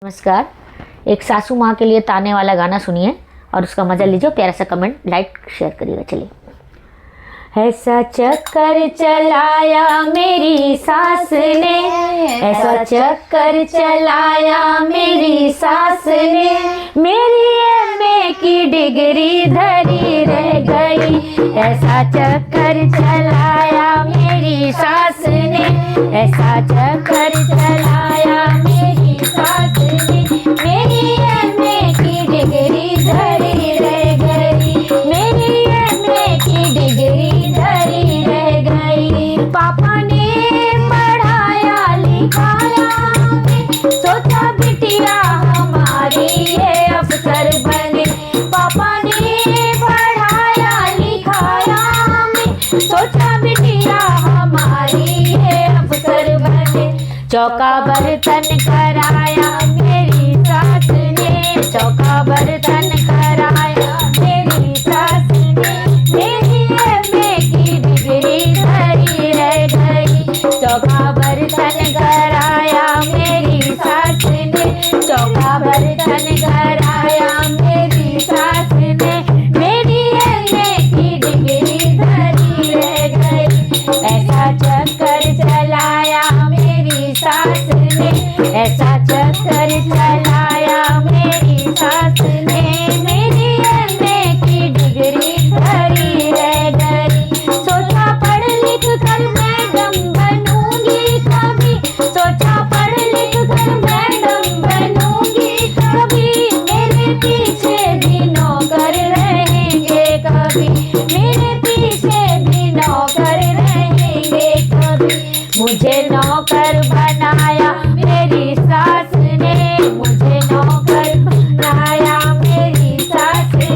नमस्कार। एक सासू माँ के लिए ताने वाला गाना सुनिए और उसका मजा लीजिए। प्यारा सा कमेंट लाइक शेयर करिएगा। चलिए। ऐसा चक्कर चलाया मेरी सास ने, ऐसा चक्कर चलाया मेरी सास ने, मेरी एमए की डिग्री धरी रह गई। ऐसा चक्कर चलाया मेरी सास ने, ऐसा चक्कर चलाया मेरी सास ने, मेरी एमए की डिग्री धरी रह गई, मेरी एमए की डिग्री धरी रह गई। पापा ने पढ़ाया लिखाया हमें, सोचा बिटिया हमारी ये अफसर बने। पापा ने पढ़ाया लिखाया हमें, सोचा बिटिया हमारी ये अफसर बने। चौका बर्तन कराया मेरी सास ने, चौका बर्तन कराया मेरी सास ने, मेरी एमए की डिग्री धरी रह गई। चौका बर्तन कराया मेरी सास ने, चौका बर्तन कराया मेरी सास ने, मेरी एमए की डिग्री धरी रह गई। ऐसा चक्कर चलाया मेरी सास ने, ऐसा चक्कर चलाया मेरी सास ने, मेरी एमए की डिग्री धरी रह गई। सोचा पढ़ लिख कर मैडम बनूंगी कभी, सोचा पढ़ लिख कर मैडम बनूंगी कभी, मेरे पीछे भी नौकर रहेंगे कभी, मेरे पीछे भी नौकर रहेंगे कभी। मुझे नौकर बनाया मेरी सास ने, मुझे नौकर बनाया मेरी सास ने,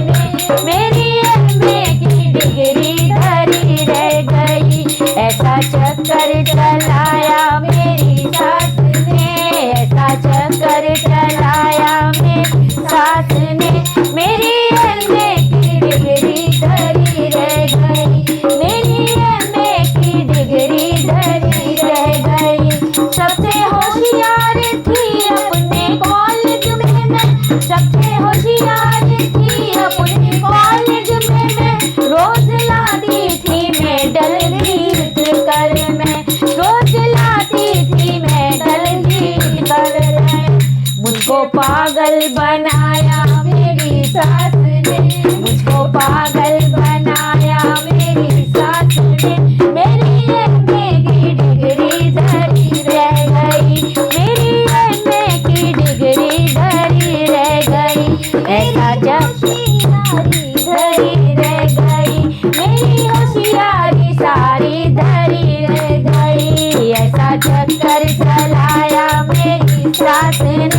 मेरी एमए की डिग्री धरी रह गई। ऐसा चक्कर चलाया मेरी सास ने, ऐसा चक्कर चलाया मेरी सास ने, मेरी एमए की डिग्री धरी रह गई, मेरी एमए की डिग्री धरी रह गई। सबसे होशियार थी अपने कॉलेज में मैं, सबसे होशियार थी अपने कॉलेज में मैं, रोज लाती थी मेडल जीत कर मैं, रोज लाती थी मेडल जीत कर मैं। मुझको पागल बनाया मेरी सास ने, मुझको पागल बनाया मेरी सास ने, मेरी एमए की डिग्री धरी रह गई, मेरी एमए की डिग्री धरी रह गई। ऐसा होशियारी धरी रह गई, मेरी होशियारी सारी धरी रह गई। ऐसा चक्कर चलाया मेरी सास ने,